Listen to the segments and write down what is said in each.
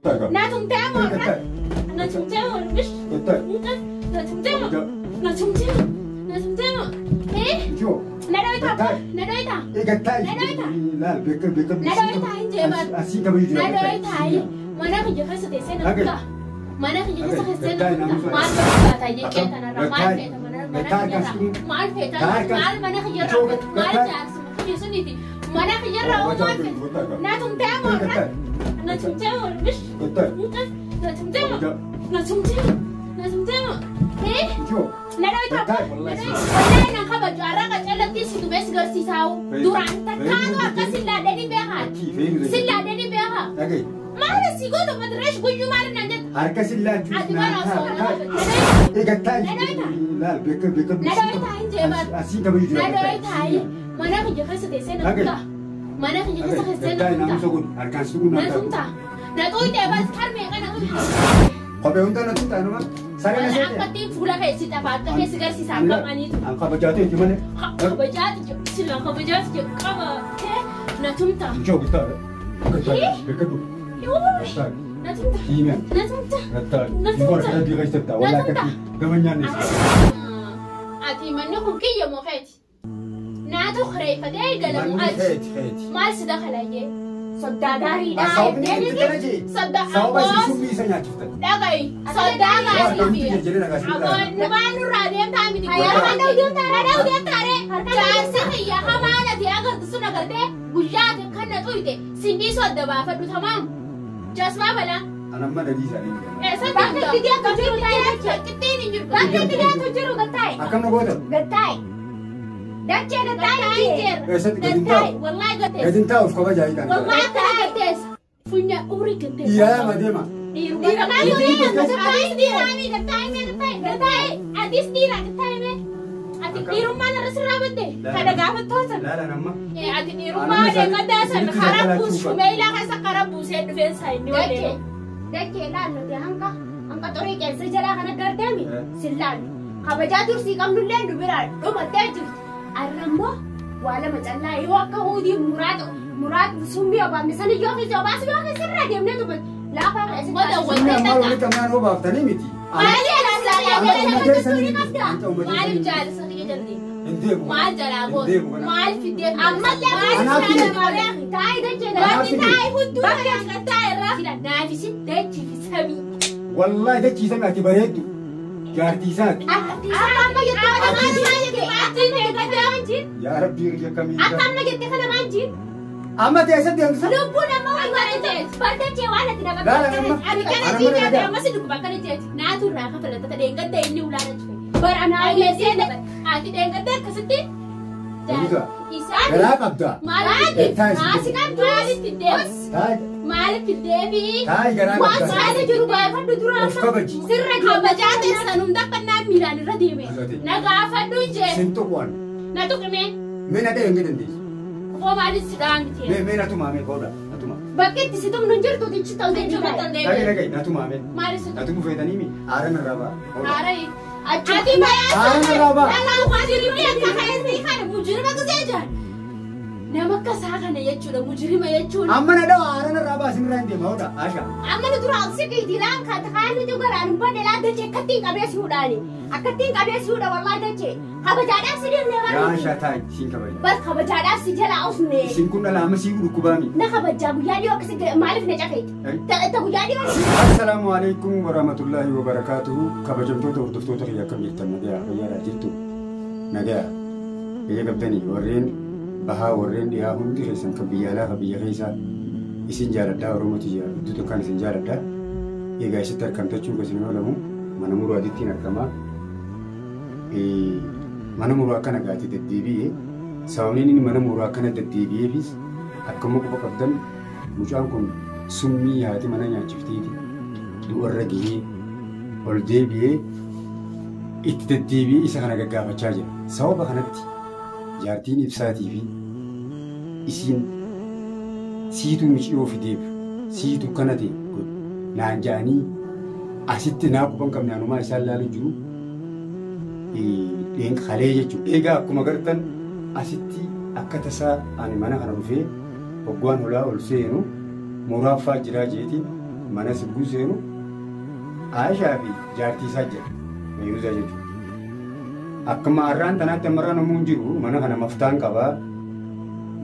ناتم تامر ناتم تامر مش ناتم تامر ناتم تامر ناتم تامر ايه شو ندويتها ندويتها لا بكر ندويتها انت بس أسيك بيجي ندويتها ما ناخذ جلسة تسين نقطة ما ناخذ جلسة تسين نقطة ما أعرف تاجي كذا أنا ما أعرف ما أعرف ما ناخذ جرا ما أعرف أسمع سنتي ما ناخذ جرا وما أعرف ناتم تامر ناتم تامر مش ناتم تامر ناتم تامر ناتم تامر ايه شو ندويتها والله أنا خبر جارك جلت تيسي بس قرسي ساو دوران تكانو أكسي لا دني بيها سلا دني بيها ما أنا سيقول ما دريش قولوا ما لنا جد أركز الله لا بكر ندويتها انت بس أسيك بيجي ندويتها ما ناخذ جلسة تسين نقطة ما ناخذ جلسة تسين نقطة أركز تقول ناتمتا ندويتها بس كرمي أنا قبل أن ناتمتا أنا ما سألنا أنا أقدم فولا كيسي تفاعل كيسي قرسي سامع ماني أنك بجاتي جمانة بجات سلا بجات كذا ناتمتا شو بتاعه بكر ناتمتا إيمان ناتمتا ناتمتا هذه غير سبتة ولا كتير كمان يعني أتي منكم كي يموت ناتو خريفة ده قلم ما سدخل أيه صدقاري ده صدق داعي صدقاري فيه أقول نبان الراديم تامي دي أنا وديم تاري جالسة يا خمانة دي أقدر تسونا كده وجات كنا تويته سندي صدق فدو تمام جاسما بلا أنا ما ندي سالين صدق تيجي تجرو تاي كتير نجرو تيجي تجرو قتاي أكمل نقوله قتاي دكتور قتاي والله قتاي إذا أنت أوف كذا جاي كان والله قتاي فينا أوري قتاي يا مديمة لا خلاص ما دورت ما كمان هو بافتني متي ما لي انا ما لي جالس جلدي ما جلابو ما في ديك اما انا تاي دجنا تاي هدو تاي را نافس دجي في سمي والله دجي سمي اعتبريتو جارتيسات اما يا ربي يا كمين اما جدك انا ما انجي أما تيسد يا مسلم. لبونا ما هو يوارد. بدأت يا وانا تنا لا لا أنا كنا جينا أنا ما سيدك بكرة جت. ناتو راكا فلا تتدين قد إني ولا نجفي. بر أنا أقول زين. أكيد إن قد كسبتي. إيسان. لا قبضة. مالك. ماسكان مالك في الدبس. مالك في الدبي. جرام. مالك جروبا فدو درا. كبجي. سرك كبجات إنسانهم ده كنا ميلان رديمه. نجا فدو جه. سنتوان. ناتو كمين. من هذا يمكن نديس. هو ما لي سدان بتيه. مين أتو مامي كودا أتو مام. بكيت سيتم ننجر تو تيجي تاودي جوبا تاودي. لكن أتو مامي. ما لي سدان. أتو مفيداني مي. أرن الرابع. أري. أتي ما يا. أرن الرابع. لا مجرم يا كهين في خان مجرم كزيجان. نمك ساقنا يجولا مجرم يجولا. أما ندوا أرن الرابع سمران دي ماودا عشا. أما ندرا أكسي كيديلان كاتخان نجوا ران بدل لا دجى كتين كبير سوداني. أكتين كبير سودا والله دجى. خبجانا سيدي نغان. يا شاتاي سين كبير. بس خبجانا سيجلا أوسني. سين كنا لا مسيو ركوبامي. نخبجابو يعني وكسي مالف نجاكيت. تبو يعني. السلام عليكم ورحمة الله وبركاته. كبجمتو تورتفتو تغيا كم يتم نجا يا راجلتو. نجا. يا كبتني ورين بها ورين يا هم دي خيسان كبيالا كبيا خيسان. إسين جالدا ورمتي جال. دوتو كان إسين جالدا. يجا يستر كم تجوا كسينو لهم. mana muru aditiin argama mana muru akkana gaati deddeebi'ee sababni inni mana muru akkana deddeebi'eefis akkuma quba qabdan mucaan kun summii haati mana nyaachifteeti du'arra gahee ol deebi'ee itti deddeebi'ee isa kana gaggaafachaa jira sababa kanatti jaartiin ibsaatii fi isiin siitu miciyoo fideef siitu kana ta'e naan ja'anii asitti naa quban qabne anumaa isaan laalu jiru kalee jechuudha. Egaa akkuma agartan asitti akka tasaa ani mana kana dhufee hoggaan holaa ol seenu muraaffaa jiraa jeetiin mana sirbuu seenu Aishaa fi jaartii isaa jira Feeruuzaa jechuudha. Akkuma har'aan tanaatti ammarraa namuun jiru mana kana maftaan qabaa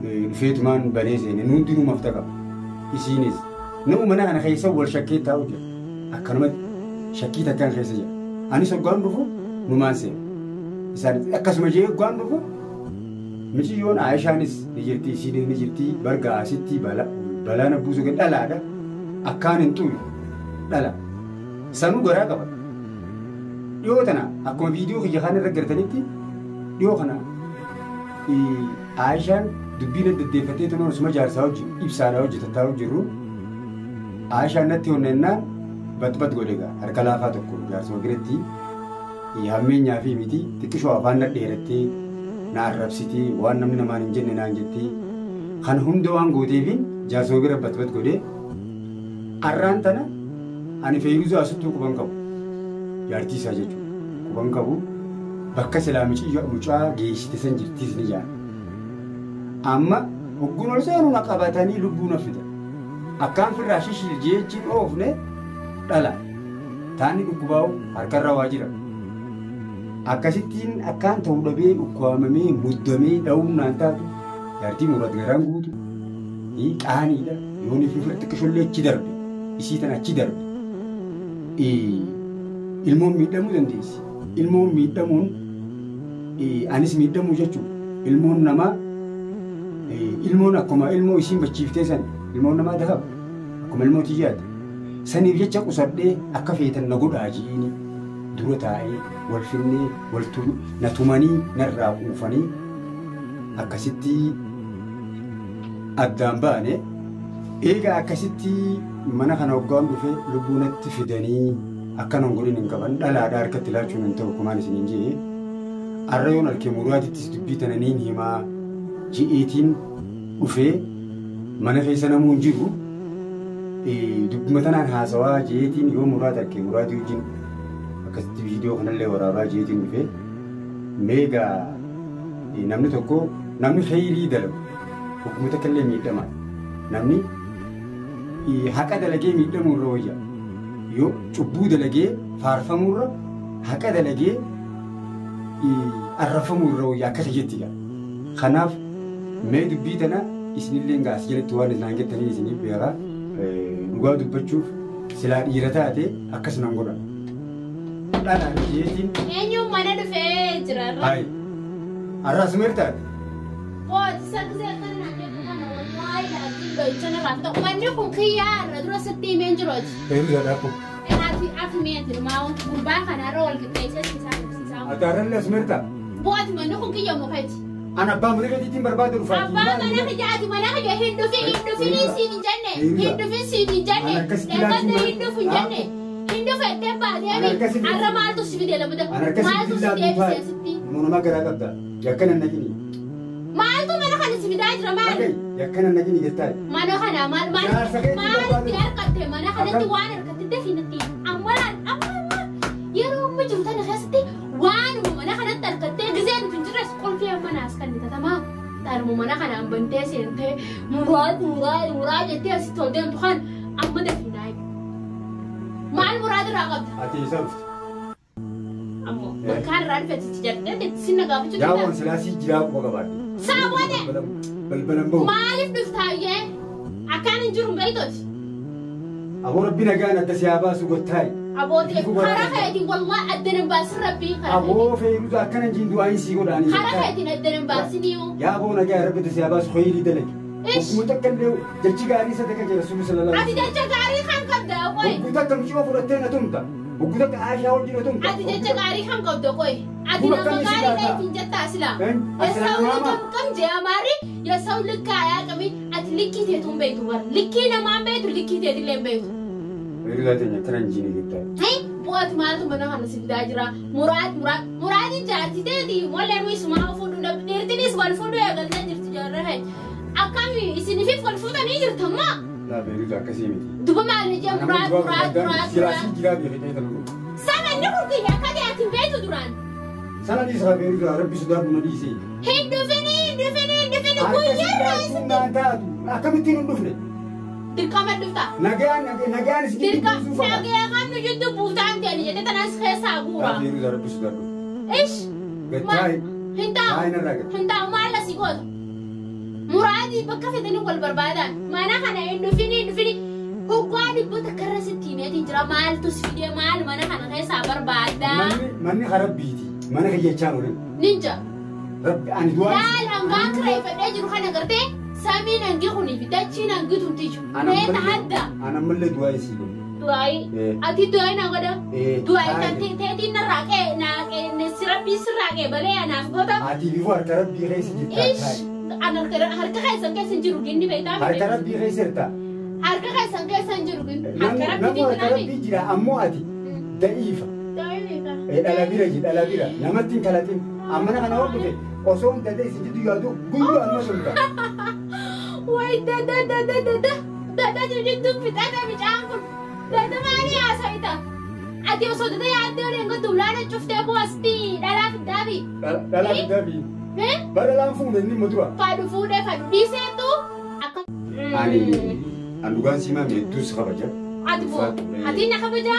dhufeetumaan banee seene hundinuu mafta qaba. Isiinis nama mana kana keessa wal shakkii taa'u jira. Akkanumatti shakkii takkaan keessa jira. Anis hoggaan dhufu numaan seena. Isaan akkasuma jee hoggaan dhufu miciyyoon Aishaanis ni jirti isiinis ni jirti barga asitti balaa na buusu dhalaadha. Akkaan hin xuulu dhala. Sanuu garaa qaba. Dhiyoo tana akkuma viidiyoo kiyya kana irra gartanitti dhiyoo kana Aishaan dubbiin deddeeffatee tonoon suma jaarsaa hojii ibsaadhaa hojjetattaa jirru Aishaan natti honnennaan bat godhegaa harka laafaa tokko jaarsuma biratti hammeenyaa fi miti xiqqishoo afaan nadheerattee na arrabsitee waan namni namaan hin jenne naan jettee kan hunda waan gooteefiin jaarsuma bira bat godhee har'aan tana ani Feeruuzaa asittuu quban qabu jaartii isaa jechuudha quban qabu bakka silaa mucaa geessite san jirtiis ni jaala. Amma hogguun ol seenuun qabatanii lubbuu na fida. Akkaan firraa shishii jechuun oofne dhala. Taanni dhukkubaa'u harkarra waa jira. Akkasittiin akkaan ta'uu dhabee ukkaamamee muddamee dha'uun naan taatu jaartii muraati garaan guutu qaaniidha. Yoon ifi fira xiqqishollee achi darbe isii tan achi darbe ilmoon miidhamuu dandeessi. Ilmoon miidhamuun anis miidhamuu jechuudha. Ilmoon namaa ilmoon akkuma ilmoo isiin bachiiftee san ilmoon namaa dahaba akkuma ilmoo tiyyaati. Saniif jecha qusadhee akka feetan na godhaa ji'ini dura taa'ee wal finnee na tumanii narraa quufanii akkasitti addaan ba'ane eegaa akkasitti mana kana hoggaan dhufee lubbuu natti fidanii akkanan godhin hin qaban dhalaadhaa harkatti laachuun hin ta'u kumaan isiniin jee har'a yoon halkee muraatittis dubbii tananiin himaa ji'eetiin dhufee mana keessa namuun jiru dubbuma tanaan haasawaa ji'eetiin yoo muraata halkee muraatii wajjin akkasitti viidiyoo kanallee waraabaa ji'eetiin dhufee meegaa namni tokko namni khayrii dalagu hogguma takkallee miidhamaa namni haqa dalagee miidhamuurra wayya yoo cubbuu dalagee faarfamuurra haqa dalagee arrafamuurra wayya akkasa jettiidha. Kanaaf mee dubbii tana isinillee gaas jalatti waan isaan jettanii isiniif beekaa dhugaa dubbachuuf silaa dhiira taate akkasumaan godha. Dhalaan jeetiin. Eenyuun mana dhufee jira irra. Hayi. Arraas meertaati. Booti sakkisee kan naan jedhu kana wallahi laatiin galchana raafta. Manni kun kiyyaa irra dura sitti himeen jirooti. Feeruuzaa dhaabbu. Ati meeti maa gurbaa kanarra wal qixxeessee siisaa. Ataarallee as meertaa. Booti manni kun kiyya mufeeti. Ana abbaa mana keetiitiin barbaade dhufaati. Abbaa mana keetiitiin mana keetiitiin hindufin siin hin jenne. Hindufin siin hin jenne. Eeggatti hindufu hin jenne. Hindufu ettee baatee har'a maaltu si fide lamuudha. Maaltu si deebisee sitti. Munumaa garaa qabda. Yakkana nagini. Maaltu mana kana si fidaa jira maali? Yakkana nagini jettaayi. Mana kana maal itti harkatte mana kanatti waan harkatti definatti amma yeroo amma jiru tana keessatti waanuma mana kanatti harkattee gizee nuti hin jirres qolfee manaas kan bitatamaa. Dharmu mana kanaan bantee seentee muraa jettee asitti ol deemtu kan amma definaa eegu. Maal muraad irraa qabda? Ati isa dhufte. Ammoo bakka irraa dhufetti jedhee sinna gaafachuu danda'a. Yaa waan silaasii jiraa quba qabaadde. Saawwate. Balbalan bahu. Maaliif dhuftaayyee? Akkaan hin jiru beektooti. Aboo rabbi nagaan adda siyaa baasu gottaayi. Abootee karaa keetiin wallahi adda baasin rabbii karaa keetiin. Aboo Feeruuzaa akkana hin jiin du'aayin sii godhaanii. Karaa keetiin adda baasiniimu. Yaa aboo nagaa rabbi adda siyaa baasu khayrii dalagi. Ogguu takka illee jechi gaarii isa takka jira sulu sallallahu. Ati jecha gaarii kan qabda qoy. Ogguu takka mishoo fudhattee na tumta. Ogguu takka Aishaa wajjin na tumta. Ati jecha gaarii kan qabda qoy. Ati nama gaarii keetiin jettaa silaa. Yasawu likam kam jee amaari yasawu likkaa yaa qabi ati likkii teetuun beektu bara. Likkii namaan beektu likkii teetillee beektu. Feeruuzaa teenya akkana hin jiine jettaayi. Bu'aati maaltu mana kana si fidaa jira. Muraadii jaartii teeti mollee nuyi sumaa fuudhu dheertinis wal fuudhu eegaltee jirti jaarraa akkami isiniifis wal fuudhanii jirtammaa. Laa Feeruuzaa akkasii miti. Duba maali jee muraad. Silaasii jiraa beekatee tan godhu. Sana inni kun kiyya akka dhiyaatiin beektu duraan. Sana dhiisaa Feeruuzaa rabbi sodaa buna dhiisee. Hindufini guyyarraa isin. Akkamitti hin dhufne? dirqama dhufta. Nagaan si Nagaa kan nu juttu buutaan ta'e jedhe tanas keessaa guura. Afiiru darbu si darbu. Ish. Hintaa maal asii goota. Muraadii bakka fedhanii wal barbaadan mana kana hin dhufini. Hoggaa dhibboota karra sittiineetiin jira maaltu si fidee maal mana kana keessaa barbaada. Manni harabbiiti. Mana kiyyachaa murin. Ninja. Rabbi ani du'a. Laal hangaan kireeffadhee jiru kana gartee samiin hangi kunii fi dachiin hangi tuntichu. Meeta adda. Ana mallee du'a isii godhu. Du'aayi. Ati du'aayi na godha. Du'aayi kan teetiin naaqee sirabbii sirraaqee balee anaaf goota. Ati bifu harka rabbii keessa jirta. An harka keessan keessa jiru ginni beektaa. Harka rabbii keessa jirta. Harka keessan keessa jiru ginni. Harka rabbii jira ammoo ati da'iifa. Dhala bira namatti hin kalatin. Amma kana waan dhufe osoo hin dadee isin jiru yaadu guyyuu amma sunta. Wayi dada jirtu fixaadha bicaan kun. Dada maali haasa'ita? Ati osoo dada yaaddee waliin gatu laana cuftee boostii dhalaa fiddaabi. Dhalaa fiddaabi. Badalaan fuudhe inni mutura. Fadhu fuudhee fadhu dhiiseetu. Ani dhugaan simaa meettuus kabaja. Ati na kabaja?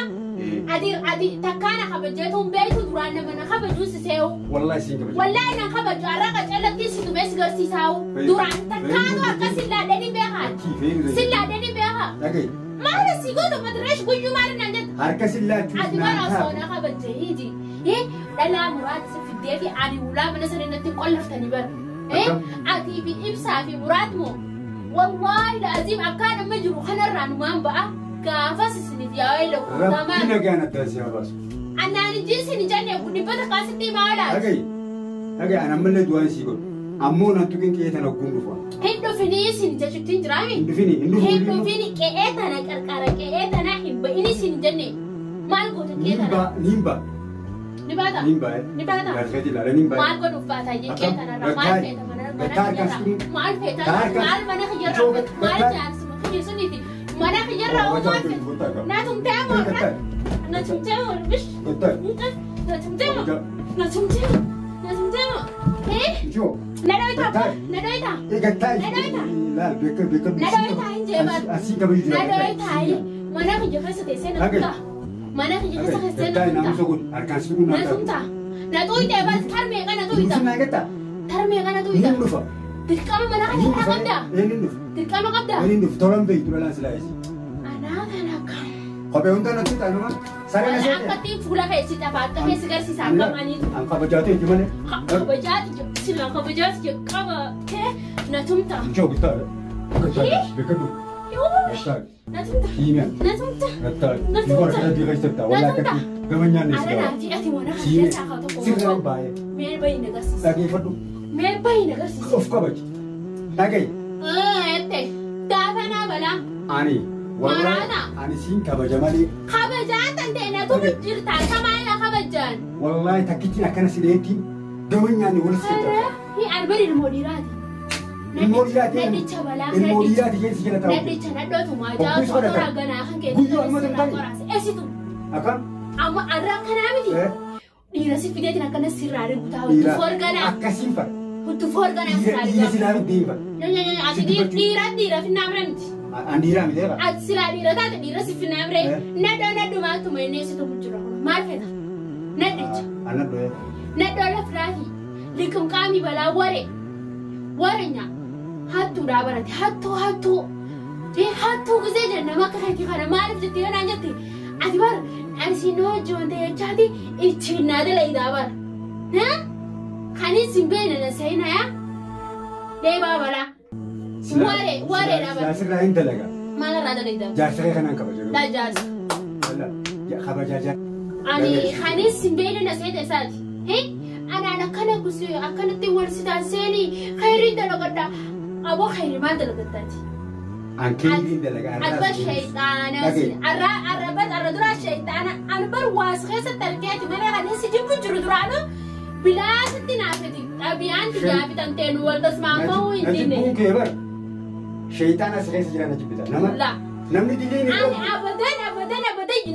Ati takkaa na kabajeetu hin beektu duraan nama na kabajuu si seewu. Wallahi siin kabaja. Wallahi na kabaju arraqa callattii si tumee si garsiisaawu. Duraan takkaatu akka sillaadhee ni beekaa. Sillaadhee ni beekaa. Dhagaye. Maal asii goota madireesh guyyuu maal naan jetta? Harka sillaachuu. Ati bara osoo na kabajee hiiti. Dhalaa muraati si fiddee fi ani ulaa mana sana natti qollaftanii bara. Ati fi ibsaa fi muraat moo? Wallahi laaziim akkaan amma jiru kanarraa numaan ba'a. Gaafas isiniif yaa'ee lakkooftamaa. Rabbi nagaan addaa si habaasu. Annaan ijjiin jannee kun dhibbata kaasitti maalaati. Dhagaye ana mallee du'aan sii godhu. Ammoo nan tuqin qe'ee tana ogguun dhufa. Hin dhufinii isin jechuutti hin jiraami. Hin dhufini qe'ee tana qarqara qe'ee tana hin ba'ini isin jennee. Maal goota qe'ee tana? Niin ba'a. Ni baata? Ni baata. Gaazexii ilaala niin ba'a. Maal godhuuf baata qe'ee tanarraa maal feeta mana kiyyarraa? Maal feeta? Maal mana kiyyarraa? Maal jaarsuma kiyyisuuniiti? Mana kiyyarraa oo maal feeta? Na tumtee moo? Na tumtee moo? Bish. Na tumtee moo? Na tumtee moo? Na tumtee moo? Jo. Nadoita. Asii kabaju jira. Nadoita. Mana kiyya keessa teessee na tumta. Mana kiyya keessa teessee na tumta. Naamsa kun harkaan si kun na tumta. Na tuite bas tarmee kana tuita. Duusinaa gata. Tarmee kana tuita. Niin dhufa. Dirqama mana kana irraa qabda. Niin dhufa. Dirqama qabda. Niin dhufa. Tolan beektu dhalaan silaa isi. Anaa kana kam. Kophee hundaa natti taanuma. Sareen asii. Akkatti fuula keessi taphatta keessi garsiisaa qabaniitu. An kabajaatee itti malee. Kabajaati sila kabajaati qaba kee na tumta. Joo gitaara. Beekadu. Na tumta. Hiimeen. Na tumta. Gattaara. Niboora kana diiga isatti wallaa akkatti gamanyaan ni sigaa. Ati ati mana keessaa haa tokko. Sirnaan baay'ee. Mee bayi na garsiisa. Dhageeffadhu. Mee bayi na garsiisa. Of kabaji. Dhagaye. Ette daafanaa balaa. Ani. Maraana. Ani siin kabaja malee. Kabajaan tantee na tumu jirtaa kamaala kabajaan. Wallahi takkittiin akkana sileetiin gamanyaan ni wal sigaa. Ni albari ilmoo dhiiraati. Ilmoo dhiiraati. Nadhicha balaa. Ilmoo dhiiraati keessi jala taa'u. Nadhicha nadhootu maajaa suuraa ganaa kan keessatti. Guyyoo amma tantaani. Eessitu. Akkam. Amma arraa kanaa miti. Dhiira si fideetiin akkana sirraa ributaa Dhiira. hutu forganaa. Akkasiin fara. Hutu forganaa sirraa Dhiira silaa deema. Ati dhiira finnaa bira miti. An dhiiraa miti eegaa. Ati silaa dhiira taate dhiira si finnaa bira. Nadhoo mayneesitu jira. Maal feeta? Nadhicha. An nadhoo. Nadhoo lafiraafi. Liqim qaamii balaa warenya. Hattuudhaa barate hattuu. Hattuu gisee jenna makka keetii kana maaliif jettee kanaan jette? Ati bara asiin hojii jechaati ittiin naa dalayidaa bara. Kanis hin beekne na seenaa deebaa balaa. Wareedhaa bara. Jaasirraa hin dalagaa. Maalirraa dalayidaa? Jaasirraa kanaan kabaja. Laa jaarsa. Kabajaa jaa. Ani kanis hin beekne na seeta isaati. Anaan akkana kusee akkanatti wal sitaan seenii khayriin dalagadhaa. Aboo khayrii maal dalagattaati? An khayriin dalagaa. Arba shayxaana. Arra duraa shayxaana. Ani bar waas keessatti argeeti malee kanis jibbu jiru duraanu bilaasitti naafeti. Dhabiyaan tijaabitan teenu wal tasmaamuu hin dinne. Najibbuun kee bar. Shayxaana as keessa jira najibbita. Namni diliin hin qabu. Abadan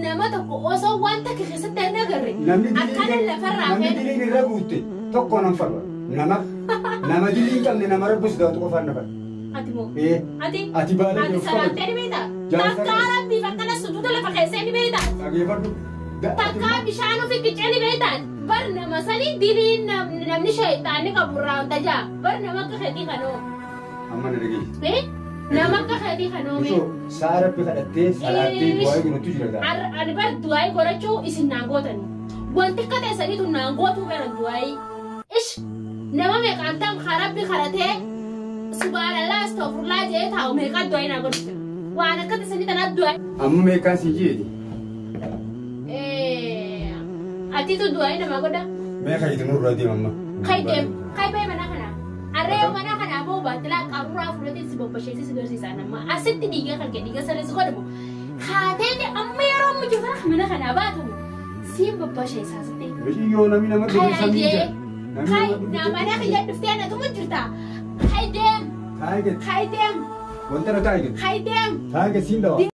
nama tokko osoo wanta keessatti hin agarre. Akkana lafarraa namni diliin irra guutte tokko nan farba. Nama diliin qabne nama rabbis daawwatu qofaan nafar. Ati mo. Ati baala ati salaamtee ni beektaa? Takkaa rabbiif akkana sutuuta lafa keessee ni beektaa? Dhageeffadhu. Takkaa bishaan ofii qicee ni beektaa? Bar nama sanii diliin namni shayitaanni qaburraa tajaa. Bar nama akka keetii kanoo. Amma na dhageessi. Nama akka keetii kanoo mee? Sa'a rabbi kadhattee salaattee du'aa godhatu jira. Ani bar du'aa godhachuu isin naan gootani. Wanti akka teessaniitu naan gootuu beeran du'aa. Ish nama meeqaan ta'u karabbi kadhatee subhanallah astaghfirullah jee taa'u meeqaa du'aa naa godhatu. Waan akka teessanii tanaa du'aa. Amma meeqaan si jeeti? Atiitu du'aa nama godha. Meeqa itti nurraa deema amma? Kai bee mana kana. Arree mana kana ammoo baattilaa qaruuraa fudhatee si bobbasheessi si garsiisan amma asitti dhiiga kan kee dhiiga saree si godhamu. Kaateeti amma yeroo mujjifaa mana kana baatu siin bobbasheessaa sitte. Yoo namni nama deemsan jira. Kai namana kiyya dhuftee na tuma jirta. Kai deem. Kai deem. Wanta na taa'e. Kai deem. Taa'e siin dawa.